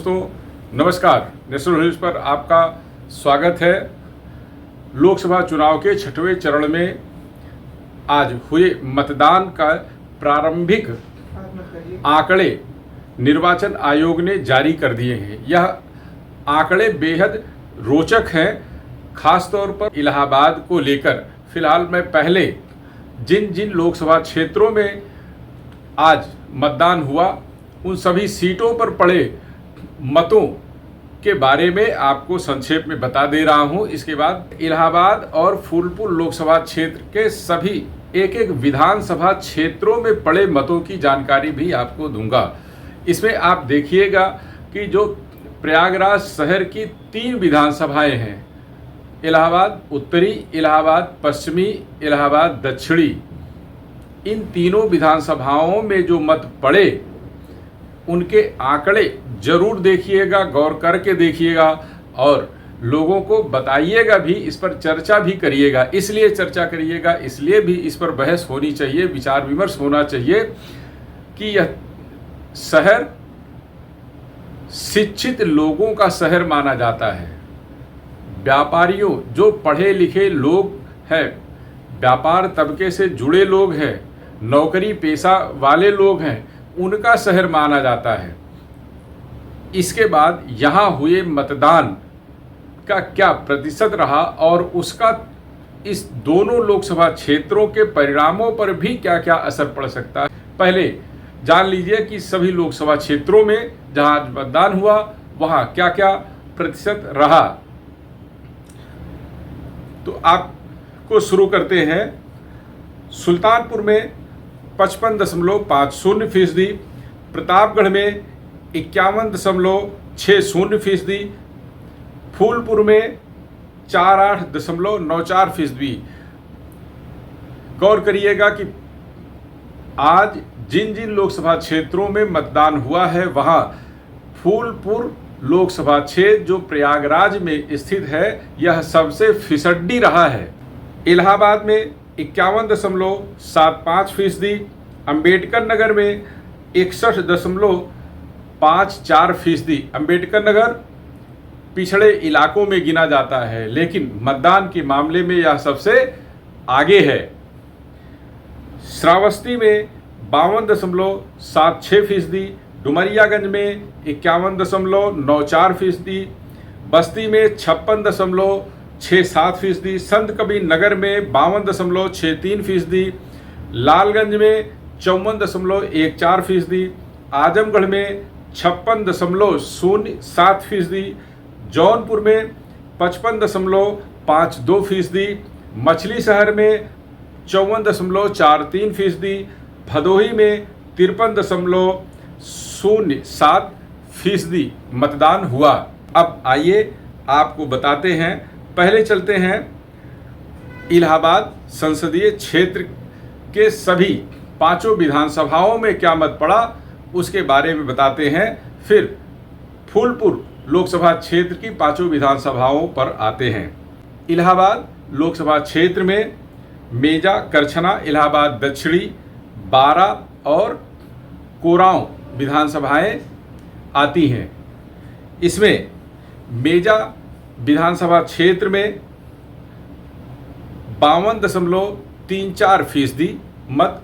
दोस्तों नमस्कार। National hills पर आपका स्वागत है। लोकसभा चुनाव के 6वें चरण में आज हुए मतदान का प्रारंभिक आंकड़े निर्वाचन आयोग ने जारी कर दिए हैं। यह आंकड़े बेहद रोचक हैं, खासतौर पर इलाहाबाद को लेकर। फिलहाल मैं पहले जिन जिन लोकसभा क्षेत्रों में आज मतदान हुआ उन सभी सीटों पर पड़े मतों के बारे में आपको संक्षेप में बता दे रहा हूं। इसके बाद इलाहाबाद और फूलपुर लोकसभा क्षेत्र के सभी एक एक विधानसभा क्षेत्रों में पड़े मतों की जानकारी भी आपको दूंगा। इसमें आप देखिएगा कि जो प्रयागराज शहर की 3 विधानसभाएं हैं, इलाहाबाद उत्तरी, इलाहाबाद पश्चिमी, इलाहाबाद दक्षिणी, इन तीनों विधानसभाओं में जो मत पड़े उनके आंकड़े जरूर देखिएगा, गौर करके देखिएगा और लोगों को बताइएगा भी, इस पर चर्चा भी करिएगा। इसलिए चर्चा करिएगा, इसलिए भी इस पर बहस होनी चाहिए, विचार विमर्श होना चाहिए कि यह शहर शिक्षित लोगों का शहर माना जाता है। व्यापारियों, जो पढ़े लिखे लोग हैं, व्यापार तबके से जुड़े लोग हैं, नौकरी पेशा वाले लोग हैं, उनका शहर माना जाता है। इसके बाद यहाँ हुए मतदान का क्या प्रतिशत रहा और उसका इस दोनों लोकसभा क्षेत्रों के परिणामों पर भी क्या क्या असर पड़ सकता है, पहले जान लीजिए कि सभी लोकसभा क्षेत्रों में जहाँ मतदान हुआ वहाँ क्या क्या प्रतिशत रहा। तो आपको शुरू करते हैं। सुल्तानपुर में 55.50%, प्रतापगढ़ में 51.60%, फूलपुर में 48.94%। गौर करिएगा कि आज जिन जिन लोकसभा क्षेत्रों में मतदान हुआ है वहां फूलपुर लोकसभा क्षेत्र जो प्रयागराज में स्थित है यह सबसे फिसड्डी रहा है। इलाहाबाद में 51.74%, अंबेडकर नगर में 61.54%। अंबेडकर नगर पिछड़े इलाकों में गिना जाता है, लेकिन मतदान के मामले में यह सबसे आगे है। श्रावस्ती में 52.76%, डुमरियागंज में 51.94%, बस्ती में 56.67%, संत कबीर नगर में 52.63%, लालगंज में 54.14%, आजमगढ़ में 56.07%, जौनपुर में 55.52%, मछली शहर में 54.43%, भदोही में 53.07% मतदान हुआ। अब आइए आपको बताते हैं। पहले चलते हैं इलाहाबाद संसदीय क्षेत्र के सभी 5 विधानसभाओं में क्या मत पड़ा उसके बारे में बताते हैं। फिर फूलपुर लोकसभा क्षेत्र की 5 विधानसभाओं पर आते हैं। इलाहाबाद लोकसभा क्षेत्र में मेजा, करछना, इलाहाबाद दक्षिणी, बारा और कोरांव विधानसभाएं आती हैं। इसमें मेजा विधानसभा क्षेत्र में 52.34% मत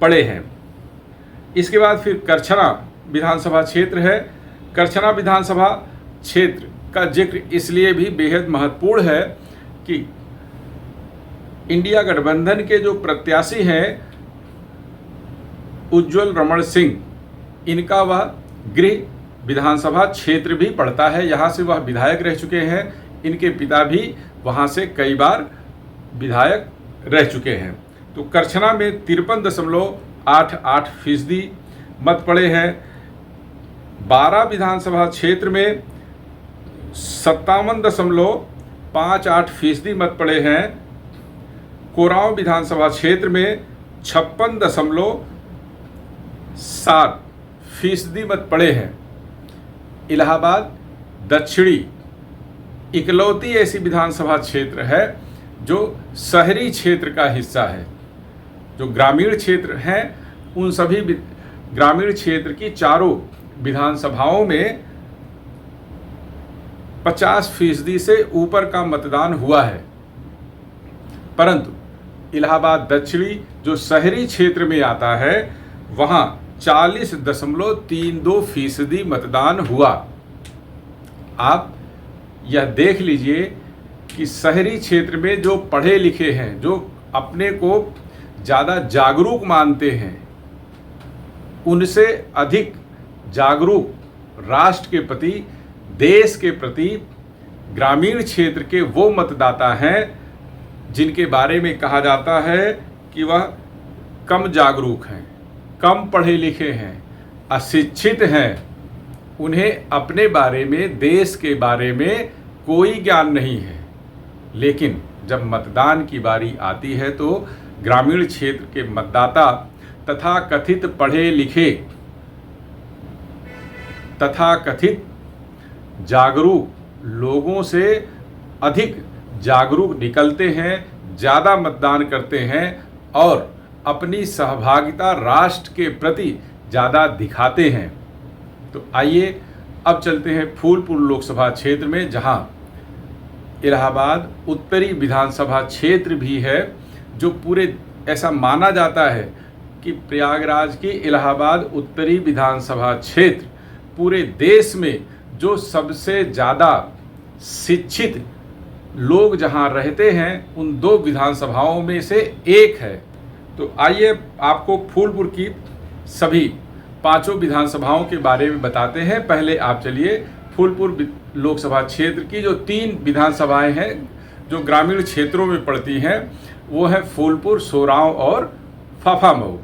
पड़े हैं। इसके बाद फिर करछना विधानसभा क्षेत्र है। करछना विधानसभा क्षेत्र का जिक्र इसलिए भी बेहद महत्वपूर्ण है कि इंडिया गठबंधन के जो प्रत्याशी हैं उज्ज्वल रमण सिंह, इनका वह गृह विधानसभा क्षेत्र भी पड़ता है। यहाँ से वह विधायक रह चुके हैं। इनके पिता भी वहाँ से कई बार विधायक रह चुके हैं। तो करछना में 53.88% मत पड़े हैं। बारा विधानसभा क्षेत्र में 57.58% मत पड़े हैं। कोरांव विधानसभा क्षेत्र में 56.7% मत पड़े हैं। इलाहाबाद दक्षिणी इकलौती ऐसी विधानसभा क्षेत्र है जो शहरी क्षेत्र का हिस्सा है। जो ग्रामीण क्षेत्र हैं उन सभी ग्रामीण क्षेत्र की चारों विधानसभाओं में 50% से ऊपर का मतदान हुआ है, परंतु इलाहाबाद दक्षिणी जो शहरी क्षेत्र में आता है वहाँ 40.32% मतदान हुआ। आप यह देख लीजिए कि शहरी क्षेत्र में जो पढ़े लिखे हैं, जो अपने को ज़्यादा जागरूक मानते हैं, उनसे अधिक जागरूक राष्ट्र के प्रति, देश के प्रति ग्रामीण क्षेत्र के वो मतदाता हैं जिनके बारे में कहा जाता है कि वह कम जागरूक हैं, कम पढ़े लिखे हैं, अशिक्षित हैं, उन्हें अपने बारे में, देश के बारे में कोई ज्ञान नहीं है। लेकिन जब मतदान की बारी आती है तो ग्रामीण क्षेत्र के मतदाता तथा कथित पढ़े लिखे, तथा कथित जागरूक लोगों से अधिक जागरूक निकलते हैं, ज़्यादा मतदान करते हैं और अपनी सहभागिता राष्ट्र के प्रति ज़्यादा दिखाते हैं। तो आइए अब चलते हैं फूलपुर लोकसभा क्षेत्र में, जहां इलाहाबाद उत्तरी विधानसभा क्षेत्र भी है, जो पूरे ऐसा माना जाता है कि प्रयागराज की इलाहाबाद उत्तरी विधानसभा क्षेत्र पूरे देश में जो सबसे ज़्यादा शिक्षित लोग जहां रहते हैं उन 2 विधानसभाओं में से एक है। तो आइए आपको फूलपुर की सभी 5 विधानसभाओं के बारे में बताते हैं। पहले आप चलिए फूलपुर लोकसभा क्षेत्र की जो 3 विधानसभाएं हैं जो ग्रामीण क्षेत्रों में पड़ती हैं, वो है फूलपुर, सोरांव और फाफामऊ।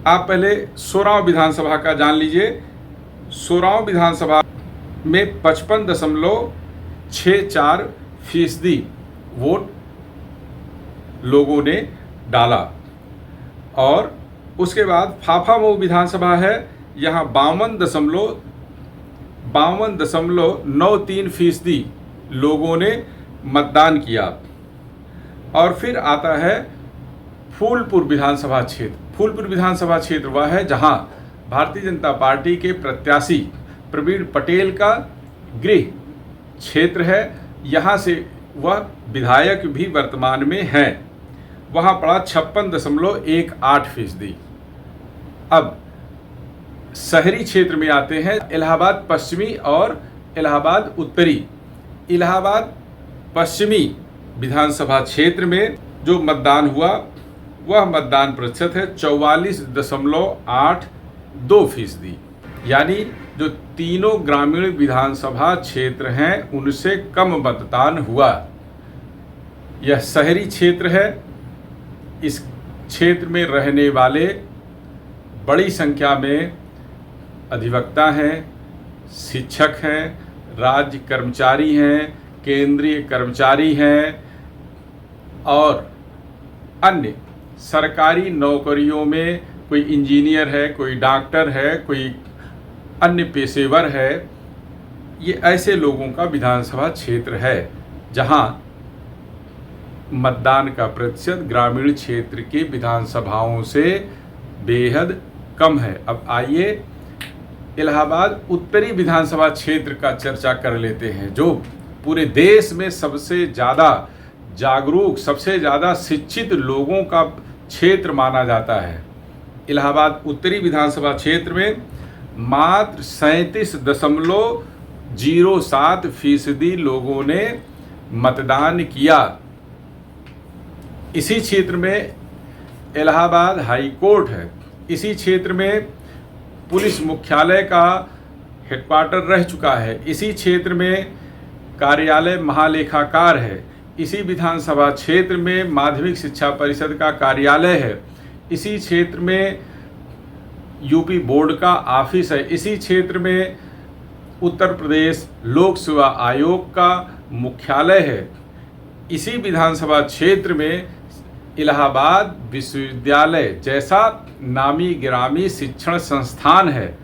आप पहले सोरांव विधानसभा का जान लीजिए। सोरांव विधानसभा में 55.64% वोट लोगों ने डाला। और उसके बाद फाफामऊ विधानसभा है, यहाँ 52.93% लोगों ने मतदान किया। और फिर आता है फूलपुर विधानसभा क्षेत्र। फूलपुर विधानसभा क्षेत्र वह है जहां भारतीय जनता पार्टी के प्रत्याशी प्रवीण पटेल का गृह क्षेत्र है। यहाँ से वह विधायक भी वर्तमान में हैं। वहाँ पड़ा 56.18%। अब शहरी क्षेत्र में आते हैं इलाहाबाद पश्चिमी और इलाहाबाद उत्तरी। इलाहाबाद पश्चिमी विधानसभा क्षेत्र में जो मतदान हुआ वह मतदान प्रतिशत है 44.82%। यानी जो तीनों ग्रामीण विधानसभा क्षेत्र हैं उनसे कम मतदान हुआ। यह शहरी क्षेत्र है। इस क्षेत्र में रहने वाले बड़ी संख्या में अधिवक्ता हैं, शिक्षक हैं, राज्य कर्मचारी हैं, केंद्रीय कर्मचारी हैं और अन्य सरकारी नौकरियों में कोई इंजीनियर है, कोई डॉक्टर है, कोई अन्य पेशेवर है। ये ऐसे लोगों का विधानसभा क्षेत्र है जहां मतदान का प्रतिशत ग्रामीण क्षेत्र की विधानसभाओं से बेहद कम है। अब आइए इलाहाबाद उत्तरी विधानसभा क्षेत्र का चर्चा कर लेते हैं, जो पूरे देश में सबसे ज़्यादा जागरूक, सबसे ज़्यादा शिक्षित लोगों का क्षेत्र माना जाता है। इलाहाबाद उत्तरी विधानसभा क्षेत्र में मात्र 37.07% लोगों ने मतदान किया। इसी क्षेत्र में इलाहाबाद हाई कोर्ट है। इसी क्षेत्र में पुलिस मुख्यालय का हेडक्वार्टर रह चुका है। इसी क्षेत्र में कार्यालय महालेखाकार है। इसी विधानसभा क्षेत्र में माध्यमिक शिक्षा परिषद का कार्यालय है। इसी क्षेत्र में यूपी बोर्ड का ऑफिस है। इसी क्षेत्र में उत्तर प्रदेश लोक सेवा आयोग का मुख्यालय है। इसी विधानसभा क्षेत्र में इलाहाबाद विश्वविद्यालय जैसा नामी गिरामी शिक्षण संस्थान है।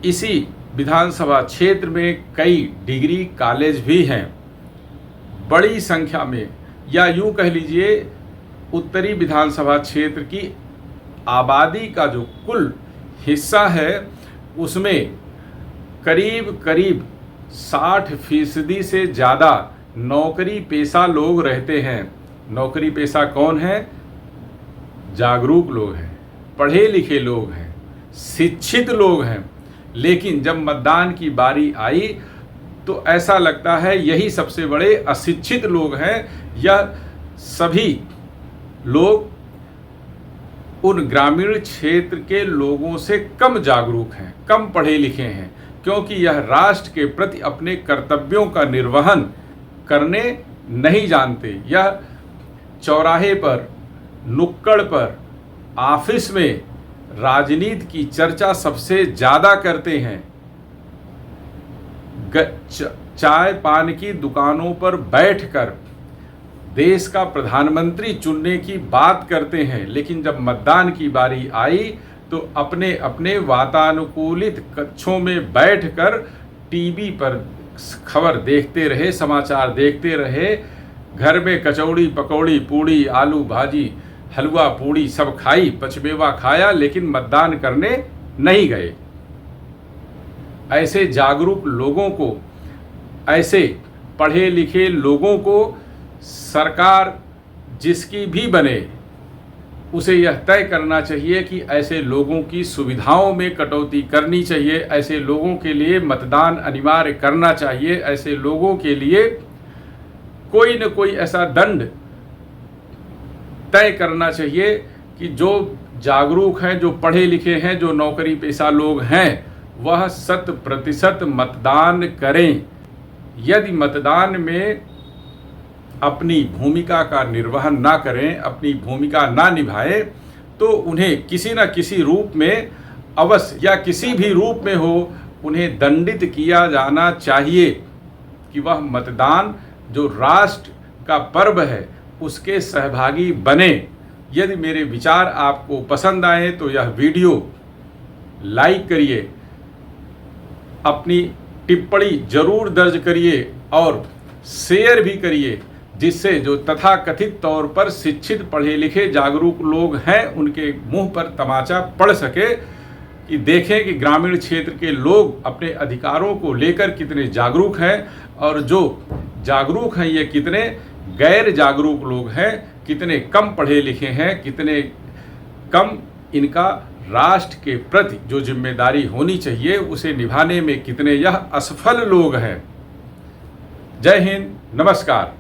इसी विधानसभा क्षेत्र में कई डिग्री कॉलेज भी हैं। बड़ी संख्या में, या यूं कह लीजिए उत्तरी विधानसभा क्षेत्र की आबादी का जो कुल हिस्सा है उसमें करीब करीब 60% से ज़्यादा नौकरी पेशा लोग रहते हैं। नौकरी पेशा कौन है? जागरूक लोग हैं, पढ़े लिखे लोग हैं, शिक्षित लोग हैं। लेकिन जब मतदान की बारी आई तो ऐसा लगता है यही सबसे बड़े अशिक्षित लोग हैं। यह सभी लोग उन ग्रामीण क्षेत्र के लोगों से कम जागरूक हैं, कम पढ़े लिखे हैं, क्योंकि यह राष्ट्र के प्रति अपने कर्तव्यों का निर्वहन करने नहीं जानते। यह चौराहे पर, नुक्कड़ पर, ऑफिस में राजनीति की चर्चा सबसे ज़्यादा करते हैं। चाय पान की दुकानों पर बैठकर देश का प्रधानमंत्री चुनने की बात करते हैं। लेकिन जब मतदान की बारी आई तो अपने अपने वातानुकूलित कक्षों में बैठकर टीवी पर खबर देखते रहे, समाचार देखते रहे। घर में कचौड़ी, पकौड़ी, पूड़ी, आलू भाजी, हलवा पूड़ी सब खाई, पचमेवा खाया, लेकिन मतदान करने नहीं गए। ऐसे जागरूक लोगों को, ऐसे पढ़े लिखे लोगों को सरकार जिसकी भी बने उसे यह तय करना चाहिए कि ऐसे लोगों की सुविधाओं में कटौती करनी चाहिए, ऐसे लोगों के लिए मतदान अनिवार्य करना चाहिए, ऐसे लोगों के लिए कोई न कोई ऐसा दंड तय करना चाहिए कि जो जागरूक हैं, जो पढ़े लिखे हैं, जो नौकरी पेशा लोग हैं, वह 100% मतदान करें। यदि मतदान में अपनी भूमिका का निर्वहन ना करें, अपनी भूमिका ना निभाएं, तो उन्हें किसी न किसी रूप में अवश्य या किसी भी रूप में हो, उन्हें दंडित किया जाना चाहिए कि वह मतदान जो राष्ट्र का पर्व है उसके सहभागी बने। यदि मेरे विचार आपको पसंद आए तो यह वीडियो लाइक करिए, अपनी टिप्पणी जरूर दर्ज करिए और शेयर भी करिए, जिससे जो तथाकथित तौर पर शिक्षित पढ़े लिखे जागरूक लोग हैं उनके मुंह पर तमाचा पड़ सके, कि देखें कि ग्रामीण क्षेत्र के लोग अपने अधिकारों को लेकर कितने जागरूक हैं और जो जागरूक हैं ये कितने गैर जागरूक लोग हैं, कितने कम पढ़े लिखे हैं, कितने कम इनका राष्ट्र के प्रति जो जिम्मेदारी होनी चाहिए उसे निभाने में कितने यह असफल लोग हैं। जय हिंद, नमस्कार।